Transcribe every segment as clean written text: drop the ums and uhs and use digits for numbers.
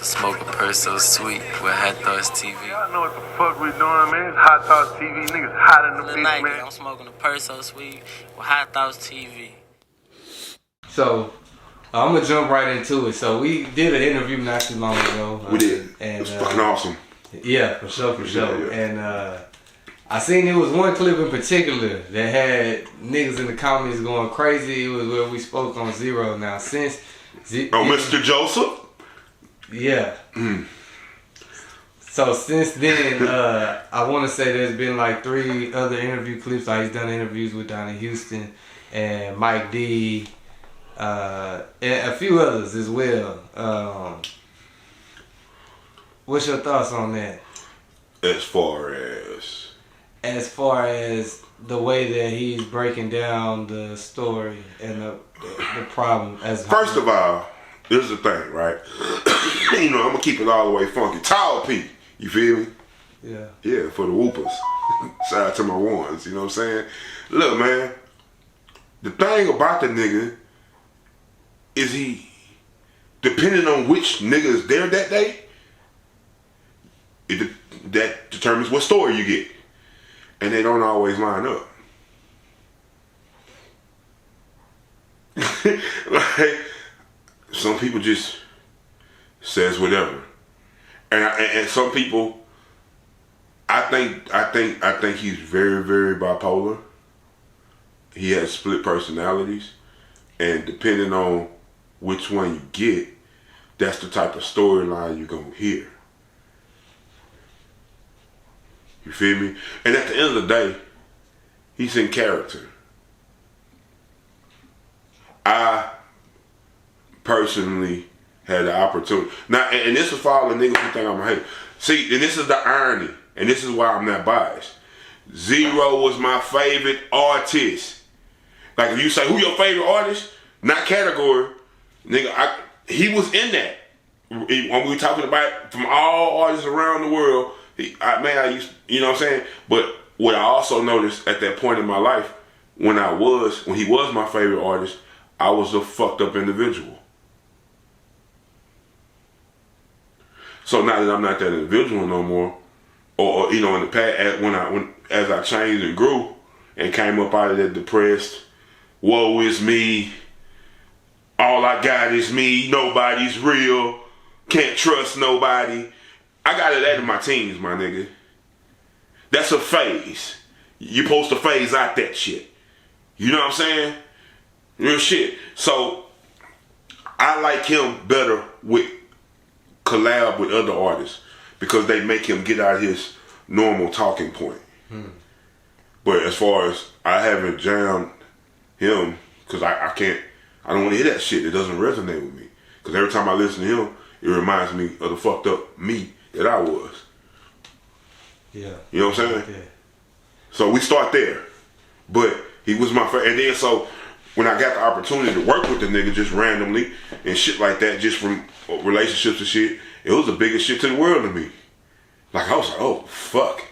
Smoke a purse so sweet with HighThoughtsTV. Y'all know what the fuck we doing, man. It's HighThoughtsTV. Niggas hot in the bitch, man. I'm smoking a purse so sweet with HighThoughtsTV. So, I'm gonna jump right into it. So we did an interview not too long ago. We did. And it was fucking awesome. Yeah, for sure. Yeah. And I seen it was one clip in particular that had niggas in the comments going crazy. It was where we spoke on Zero. Now since Mr. Joseph. Yeah. So since then, I want to say there's been like 3 other interview clips. Like he's done interviews with Donnie Houston and Mike D, and a few others as well. What's your thoughts on that? As far as the way that he's breaking down the story and the problem. First of all, this is the thing, right? You know, I'm gonna keep it all the way funky. Tall P, you feel me? Yeah. Yeah, for the whoopers. Shout out to my ones, you know what I'm saying? Look, man, the thing about the nigga is he, depending on which nigga is there that day, that determines what story you get. And they don't always line up. Like, some people just says whatever, and some people, I think he's very, very bipolar. He has split personalities, and depending on which one you get, that's the type of storyline you're gonna hear. You feel me? And at the end of the day, he's in character. I personally had the opportunity. Now, and this is for all the niggas who think I'm a hater. See, and this is the irony, and this is why I'm not biased. Zero was my favorite artist. Like, if you say, who your favorite artist? Not category. Nigga, he was in that. When we were talking about from all artists around the world, I used, you know what I'm saying? But what I also noticed at that point in my life, when he was my favorite artist, I was a fucked up individual. So now that I'm not that individual no more, or you know, in the past, as I changed and grew and came up out of that depressed, woe is me, all I got is me, nobody's real, can't trust nobody. I got it out of my teens, my nigga. That's a phase. You supposed to phase out that shit. You know what I'm saying? Real shit. So I like him better with collab with other artists because they make him get out of his normal talking point. But as far as I haven't jammed him, because I don't want to hear that shit. It doesn't resonate with me. Because every time I listen to him, it reminds me of the fucked up me that I was. Yeah. You know what I'm saying? Yeah. So we start there. But he was my favorite. And then so when I got the opportunity to work with the nigga just randomly and shit like that, just from relationships and shit, it was the biggest shit to the world to me. Like, I was like, oh, fuck.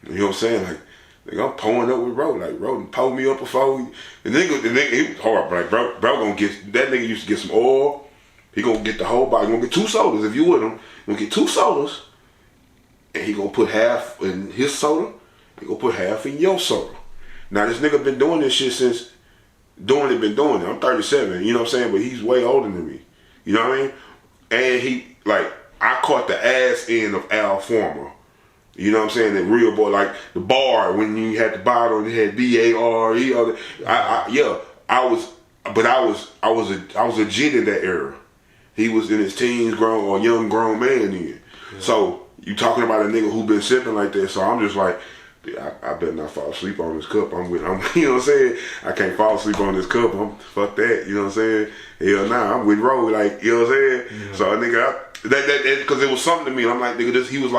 You know what I'm saying? Like, nigga, I'm pulling up with Ro. Like, Ro pulled me up before. The nigga, he was hard. Like, bro gonna get, that nigga used to get some oil. He gonna get the whole bottle. He gonna get 2 sodas if you with him. He gonna get 2 sodas. And he gonna put half in his soda. He gonna put half in your soda. Now, this nigga been doing this shit since, been doing it. I'm 37, you know what I'm saying? But he's way older than me. You know what I mean? And he, like, I caught the ass end of Al Former. You know what I'm saying? The real boy, like the bar when you had the bottle and it had B-A-R-E. I was a jit in that era. He was in his teens, young grown man then. Yeah. So you talking about a nigga who been sipping like that. So I'm just like, I better not fall asleep on this cup. I'm you know what I'm saying? I can't fall asleep on this cup. Fuck that. You know what I'm saying? Hell nah, I'm with Ro. Like, you know what I'm saying? Yeah. So a nigga, because it was something to me. I'm like, nigga, he was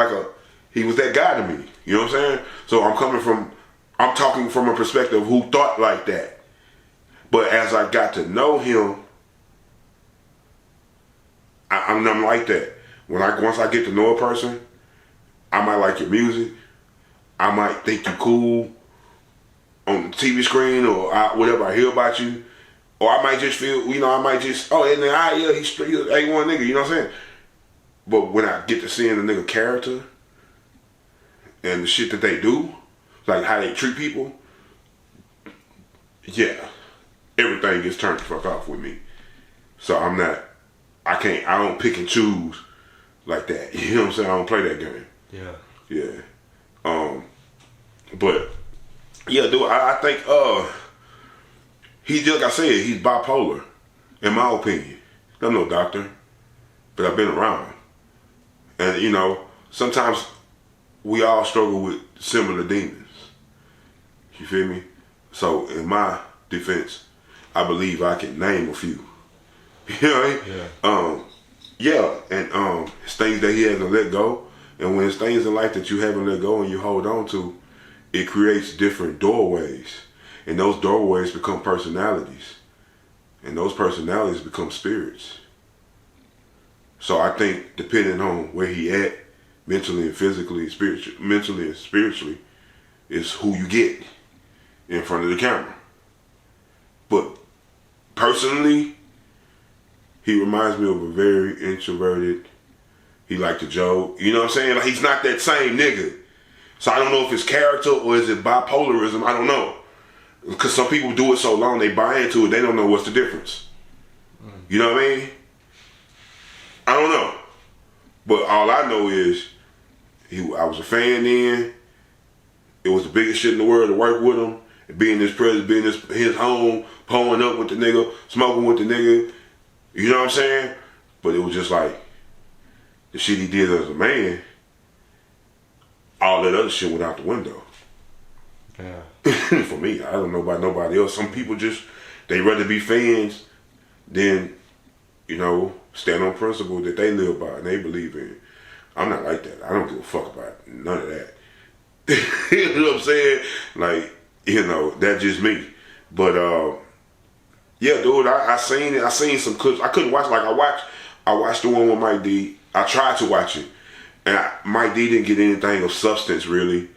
that guy to me. You know what I'm saying? So I'm talking from a perspective who thought like that. But as I got to know him, I'm like that. Once I get to know a person, I might like your music. I might think you cool on the TV screen or whatever I hear about you. Or I might just feel, you know, I might just, oh, and then, yeah, he's A1 nigga, you know what I'm saying? But when I get to seeing the nigga character and the shit that they do, like how they treat people, yeah, everything gets turned the fuck off with me. So I don't pick and choose like that. You know what I'm saying? I don't play that game. Yeah. Yeah. But yeah, dude, I think like I said, he's bipolar, in my opinion. I'm no doctor, but I've been around. And you know, sometimes we all struggle with similar demons. You feel me? So in my defense, I believe I can name a few. You know what I mean? Yeah. And it's things that he hasn't let go. And when it's things in life that you haven't let go and you hold on to, it creates different doorways. And those doorways become personalities. And those personalities become spirits. So I think depending on where he at, mentally and physically, mentally and spiritually, is who you get in front of the camera. But personally, he reminds me of a very introverted, he liked to joke. You know what I'm saying? Like, he's not that same nigga. So I don't know if it's character or is it bipolarism. I don't know. Because some people do it so long, they buy into it, they don't know what's the difference. You know what I mean? I don't know. But all I know is, I was a fan then. It was the biggest shit in the world to work with him. Being in his presence, being in his home, pulling up with the nigga, smoking with the nigga. You know what I'm saying? But it was just like, the shit he did as a man, all that other shit went out the window. Yeah. For me, I don't know about nobody else. Some people just, they rather be fans than, you know, stand on principle that they live by and they believe in. I'm not like that. I don't give a fuck about none of that. You know what I'm saying? Like, you know, that's just me. But yeah, dude, I seen it. I seen some clips. I couldn't watch. Like, I watched the one with Mike D. I tried to watch it, and Mike D didn't get anything of substance really.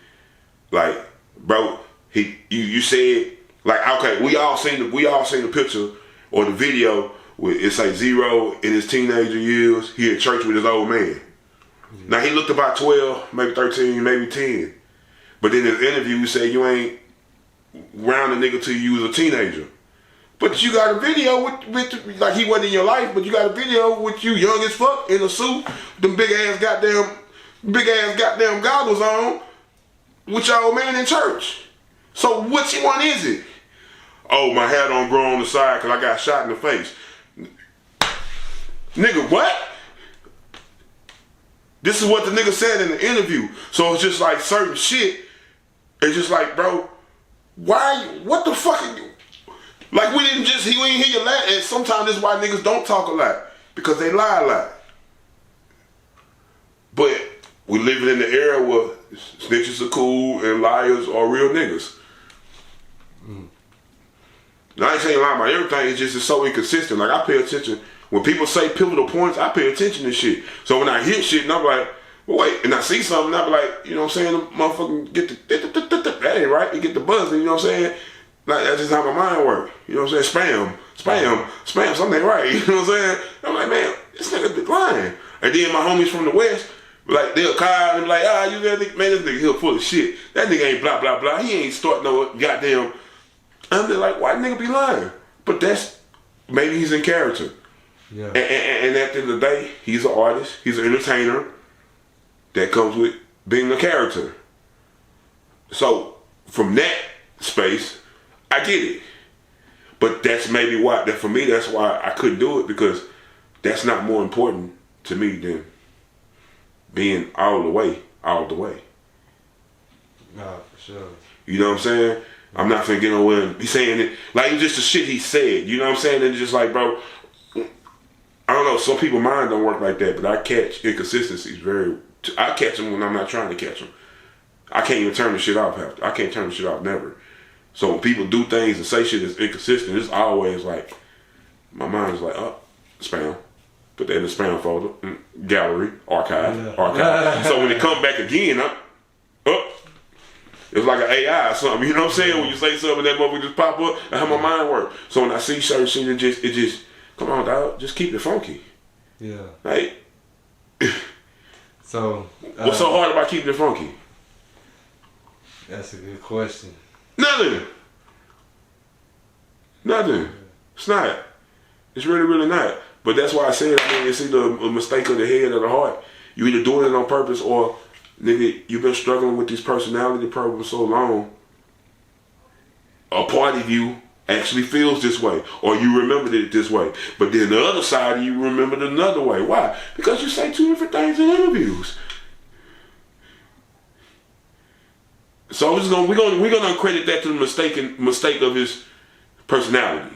Like, bro, you said, like, okay, we all seen the picture or the video where it's like Zero in his teenager years. He at church with his old man. Now he looked about 12, maybe 13, maybe 10. But in his interview, he said you ain't round a nigga till you was a teenager. But you got a video with like he wasn't in your life, but you got a video with you young as fuck in a suit, them big ass goddamn goggles on, with your old man in church. So which one is it? Oh, my hair don't grow on the side because I got shot in the face. Nigga, what? This is what the nigga said in the interview. So it's just like certain shit. It's just like, bro, what the fuck are you? Like, he ain't hear you laugh. And sometimes this is why niggas don't talk a lot. Because they lie a lot. But we living in the era where snitches are cool and liars are real niggas. Now, I ain't saying lie about everything. It's so inconsistent. Like, I pay attention. When people say pivotal points, I pay attention to shit. So when I hear shit and I'm like, well, wait, and I see something, I be like, you know what I'm saying? The motherfucking get the, that ain't right. You get the buzzing, you know what I'm saying? Like, that's just how my mind works. You know what I'm saying? Spam, something ain't right. You know what I'm saying? I'm like, man, this nigga be lying. And then my homies from the West, like, they'll call and be like, you that nigga, man, this nigga here full of shit. That nigga ain't blah, blah, blah. He ain't starting no goddamn. I'm just like, why nigga be lying? But maybe he's in character. Yeah. And at the end of the day, he's an artist. He's an entertainer. That comes with being a character. So, from that space, I get it. But that's maybe why, for me, that's why I couldn't do it, because that's not more important to me than being all the way. No, for sure. You know what I'm saying? I'm not finna get nowhere and be saying it. Like, it's just the shit he said. You know what I'm saying? It's just like, bro, I don't know, some people's mind don't work like that, but I catch inconsistencies I catch them when I'm not trying to catch them. I can't even turn the shit off. I can't turn the shit off, never. So when people do things and say shit that's inconsistent, it's always like, my mind's like, spam. Put that in the spam folder. Gallery, archive. So when it come back again, it's like an AI or something. You know what I'm saying? When you say something, that motherfucker just pop up. That's how my mind works. So when I see certain shit, it just, come on, dog, just keep it funky. Yeah. Like, So what's so hard about keeping it funky? That's a good question. Nothing. It's not. It's really, really not. But that's why I said, I mean, it's either a mistake of the head or the heart. You either doing it on purpose or, nigga, you've been struggling with these personality problems so long. A part of you actually feels this way, or you remembered it this way. But then the other side of you remembered it another way. Why? Because you say two different things in interviews. So we're gonna credit that to the mistake of his personality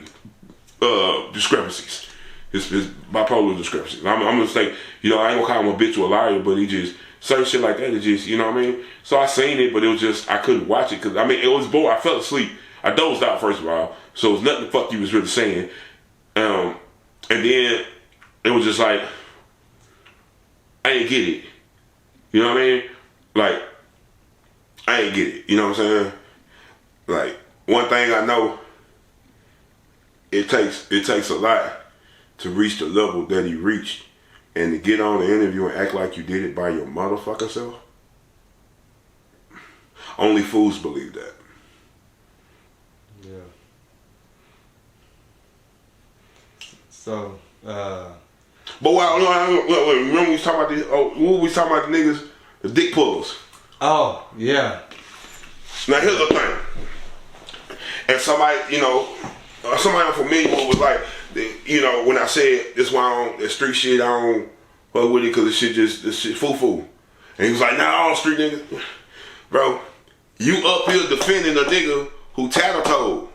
discrepancies, his bipolar discrepancies. I'm gonna say, you know, I ain't gonna call him a bitch or a liar, but he just certain shit like that. It just, you know what I mean. So I seen it, but it was just I couldn't watch it because I mean it was bored. I fell asleep. I dozed out first of all, so it was nothing the fuck he was really saying. And then it was just like I ain't get it. You know what I mean? Like I ain't get it. You know what I'm saying? Like one thing I know, it takes a lot to reach the level that he reached, and to get on the interview and act like you did it by your motherfucking self. Only fools believe that. Yeah. So, but remember we was talking about the what we talking about the niggas, the dick pullers. Oh yeah. Now here's the thing, and somebody, you know, somebody I'm familiar with was like, you know, when I said this why I don't, that street shit I don't fuck with it because this shit foo-foo, and he was like, nah, all street niggas, bro, you up here defending a nigga who tattle-toed.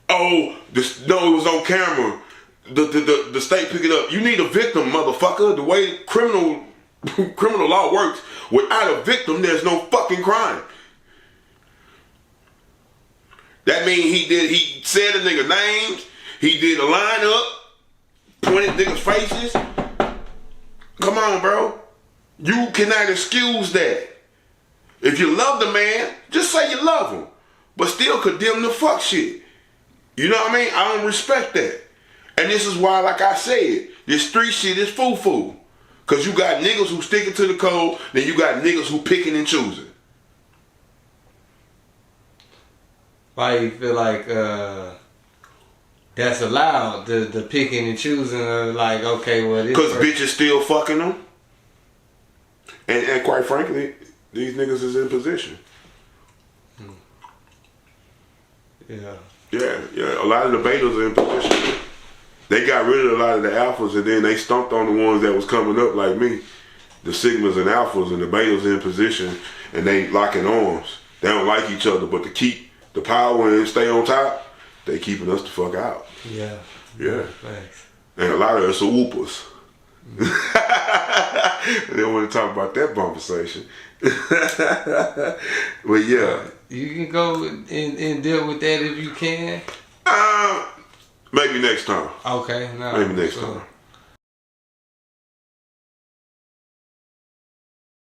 No, it was on camera. The state picked it up. You need a victim, motherfucker. The way criminal law works, without a victim, there's no fucking crime. That means he said the nigga names, he did a lineup, pointed niggas' faces. Come on, bro. You cannot excuse that. If you love the man, just say you love him, but still condemn the fuck shit. You know what I mean? I don't respect that. And this is why, like I said, this street shit is foo-foo. Because you got niggas who sticking to the code, then you got niggas who picking and choosing. Why you feel like that's allowed, the picking and choosing of like, okay, well, this... Because bitches still fucking them. And quite frankly, these niggas is in position. Yeah. Yeah. A lot of the betas are in position. They got rid of a lot of the alphas, and then they stumped on the ones that was coming up like me. The sigmas and alphas, and the betas in position, and they locking arms. They don't like each other, but to keep the power and stay on top, they keeping us the fuck out. Yeah. Yeah. Thanks. And a lot of us are whoopers. They don't want to talk about that conversation. But yeah. You can go and deal with that if you can. Maybe next time. Okay. No, Maybe next time.